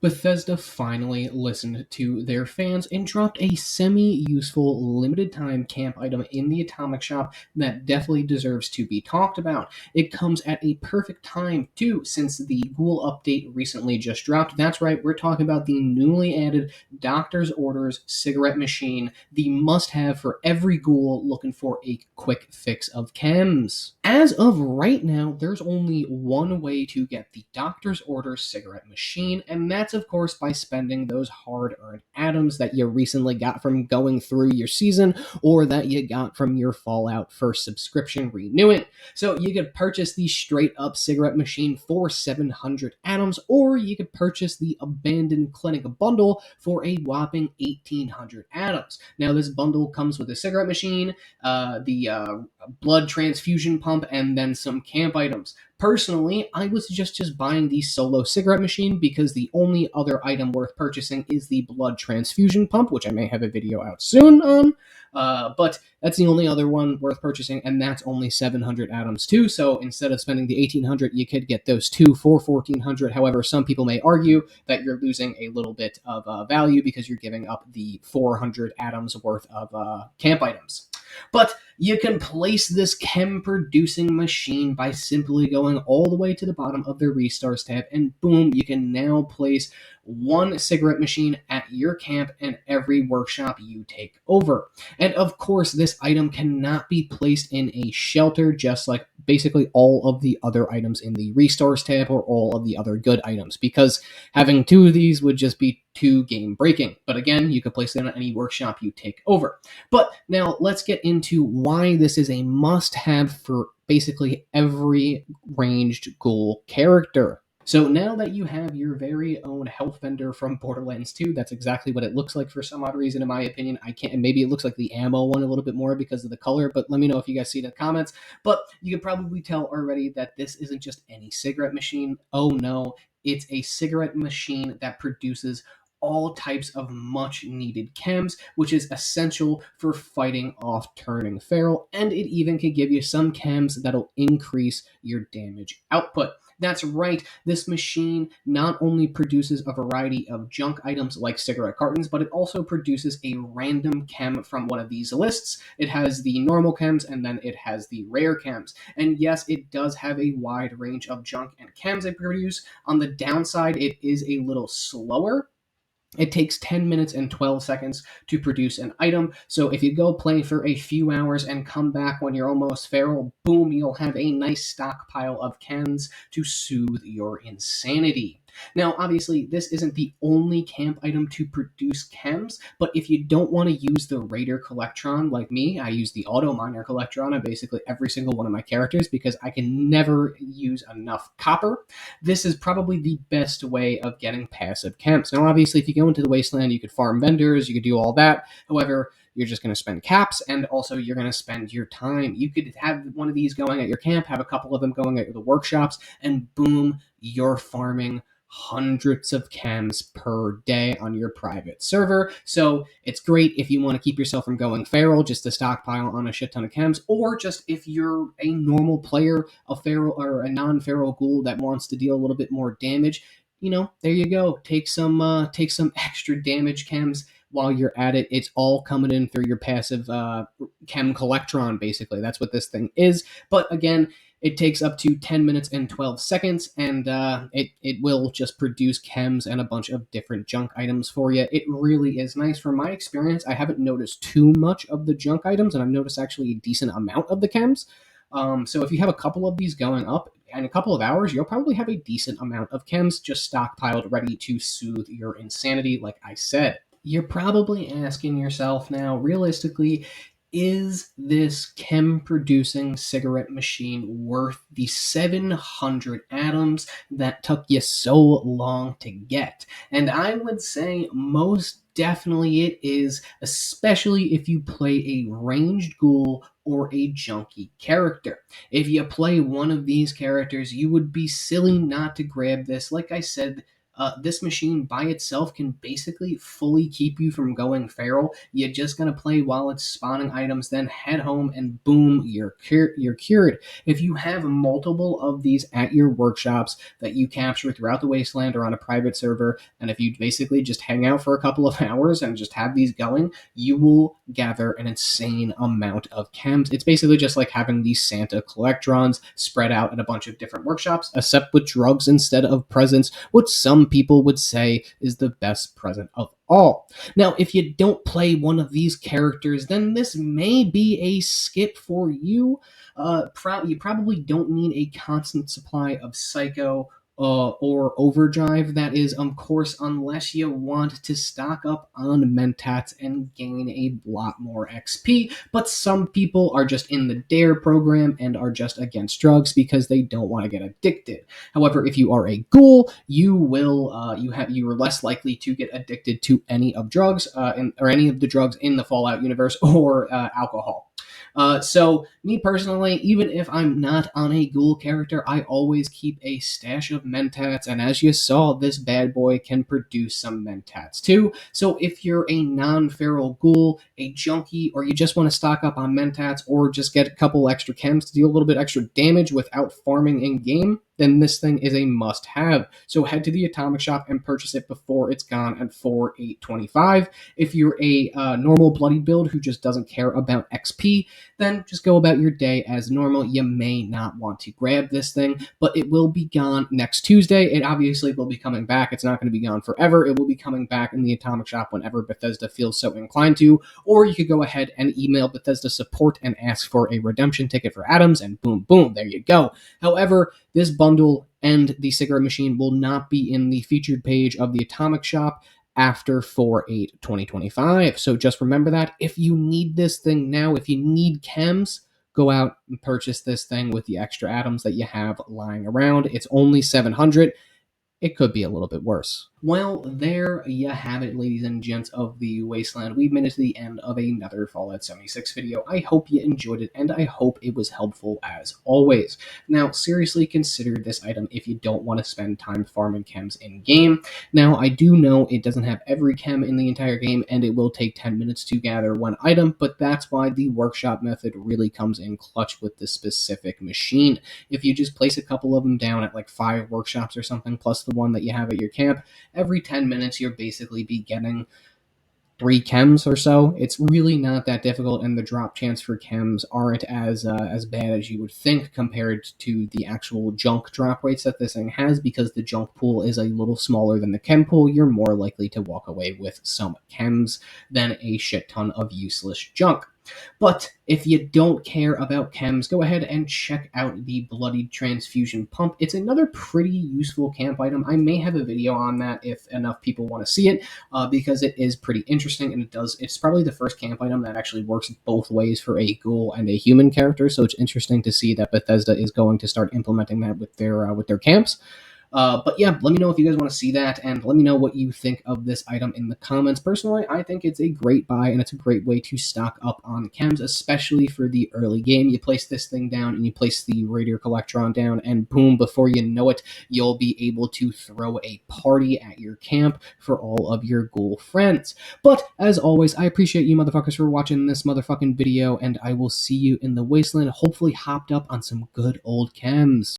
Bethesda finally listened to their fans and dropped a semi-useful limited-time camp item in the Atomic Shop that definitely deserves to be talked about. It comes at a perfect time, too, since the Ghoul update recently just dropped. That's right, we're talking about the newly added Doctor's Orders cigarette machine, the must-have for every Ghoul looking for a quick fix of chems. As of right now, there's only one way to get the Doctor's Orders cigarette machine, and that's of course by spending those hard-earned atoms that you recently got from going through your season or that you got from your Fallout first subscription renewing. So you could purchase the straight up cigarette machine for 700 atoms, or you could purchase the Abandoned Clinic bundle for a whopping 1800 atoms. Now this bundle comes with a cigarette machine, the blood transfusion pump, and then some camp items. Personally, I was just buying the solo cigarette machine because the only other item worth purchasing is the blood transfusion pump, which I may have a video out soon on. But that's the only other one worth purchasing, and that's only 700 atoms too. So instead of spending the 1800, you could get those two for 1400. However, some people may argue that you're losing a little bit of value because you're giving up the 400 atoms worth of camp items. But you can place this chem producing machine by simply going all the way to the bottom of the Restars tab, and boom, you can now place one cigarette machine at your camp and every workshop you take over. And of course, this item cannot be placed in a shelter, just like basically all of the other items in the Restores tab or all of the other good items, because having two of these would just be too game breaking. But again, you can place it in any workshop you take over. But now let's get into why this is a must-have for basically every ranged ghoul character. So now that you have your very own health vendor from Borderlands 2, that's exactly what it looks like for some odd reason, in my opinion. I can't, and maybe it looks like the ammo one a little bit more because of the color, but let me know if you guys see it in the comments. But you can probably tell already that this isn't just any cigarette machine. Oh no, it's a cigarette machine that produces all types of much needed chems, which is essential for fighting off turning feral, and it even can give you some chems that'll increase your damage output. That's right, this machine not only produces a variety of junk items like cigarette cartons, but it also produces a random chem from one of these lists. It has the normal chems, and then it has the rare chems. And yes, it does have a wide range of junk and chems it produce. On the downside, it is a little slower. It takes 10 minutes and 12 seconds to produce an item, so if you go play for a few hours and come back when you're almost feral, boom, you'll have a nice stockpile of chems to soothe your insanity. Now, obviously, this isn't the only camp item to produce chems, but if you don't want to use the Raider Collectron like me, I use the Auto Miner Collectron on basically every single one of my characters because I can never use enough copper. This is probably the best way of getting passive chems. Now, obviously, if you go into the Wasteland, you could farm vendors, you could do all that. However, you're just going to spend caps, and also you're going to spend your time. You could have one of these going at your camp, have a couple of them going at the workshops, and boom, you're farming hundreds of chems per day on your private server. So it's great if you want to keep yourself from going feral, just to stockpile on a shit ton of chems, or just if you're a normal player, a feral or a non-feral ghoul that wants to deal a little bit more damage. You know, there you go. Take some extra damage chems while you're at it. It's all coming in through your passive chem collectron, basically. That's what this thing is. But again, it takes up to 10 minutes and 12 seconds, and it will just produce chems and a bunch of different junk items for you. It really is nice. From my experience, I haven't noticed too much of the junk items, and I've noticed actually a decent amount of the chems. So if you have a couple of these going up, in a couple of hours, you'll probably have a decent amount of chems just stockpiled, ready to soothe your insanity, like I said. You're probably asking yourself now, realistically, is this chem-producing cigarette machine worth the 700 atoms that took you so long to get? And I would say most definitely it is, especially if you play a ranged ghoul or a junkie character. If you play one of these characters, you would be silly not to grab this. Like I said, This machine by itself can basically fully keep you from going feral. You're just gonna play while it's spawning items, then head home, and boom, you're cured. If you have multiple of these at your workshops that you capture throughout the Wasteland or on a private server, and if you basically just hang out for a couple of hours and just have these going, you will gather an insane amount of chems. It's basically just like having these Santa collectrons spread out at a bunch of different workshops, except with drugs instead of presents, which some people would say is the best present of all. Now, if you don't play one of these characters, then this may be a skip for you. You probably don't need a constant supply of Psycho or Overdrive, that is, of course, unless you want to stock up on Mentats and gain a lot more XP. But some people are just in the DARE program and are just against drugs because they don't want to get addicted. However, if you are a ghoul, you are less likely to get addicted to any of drugs or any of the drugs in the Fallout universe or alcohol. So, me personally, even if I'm not on a ghoul character, I always keep a stash of mentats, and as you saw, this bad boy can produce some mentats too. So, if you're a non-feral ghoul, a junkie, or you just want to stock up on mentats, or just get a couple extra chems to deal a little bit extra damage without farming in game, then this thing is a must-have. So head to the Atomic Shop and purchase it before it's gone at 4/8/25. If you're a normal bloody build who just doesn't care about XP, then just go about your day as normal. You may not want to grab this thing, but it will be gone next Tuesday. It obviously will be coming back. It's not going to be gone forever. It will be coming back in the Atomic Shop whenever Bethesda feels so inclined to, or you could go ahead and email Bethesda support and ask for a redemption ticket for Adams, and boom, boom, there you go. However, this bundle and the cigarette machine will not be in the featured page of the Atomic Shop after 4/8/2025. So just remember that. If you need this thing now, if you need chems, go out and purchase this thing with the extra atoms that you have lying around. It's only 700. It could be a little bit worse. Well, there you have it, ladies and gents of the Wasteland. We've made it to the end of another Fallout 76 video. I hope you enjoyed it, and I hope it was helpful as always. Now, seriously consider this item if you don't want to spend time farming chems in-game. Now, I do know it doesn't have every chem in the entire game, and it will take 10 minutes to gather one item, but that's why the workshop method really comes in clutch with this specific machine. If you just place a couple of them down at like 5 workshops or something, plus the one that you have at your camp, every 10 minutes you'll basically be getting 3 chems or so. It's really not that difficult, and the drop chance for chems aren't as bad as you would think compared to the actual junk drop rates that this thing has, because the junk pool is a little smaller than the chem pool. You're more likely to walk away with some chems than a shit ton of useless junk. But if you don't care about chems, go ahead and check out the Bloodied Transfusion Pump. It's another pretty useful camp item. I may have a video on that if enough people want to see it, because it is pretty interesting, and it's probably the first camp item that actually works both ways for a ghoul and a human character, so it's interesting to see that Bethesda is going to start implementing that with their camps. But yeah, let me know if you guys want to see that, and let me know what you think of this item in the comments. Personally, I think it's a great buy, and it's a great way to stock up on chems, especially for the early game. You place this thing down, and you place the Radiator Collectron down, and boom, before you know it, you'll be able to throw a party at your camp for all of your ghoul friends. But, as always, I appreciate you motherfuckers for watching this motherfucking video, and I will see you in the Wasteland, hopefully hopped up on some good old chems.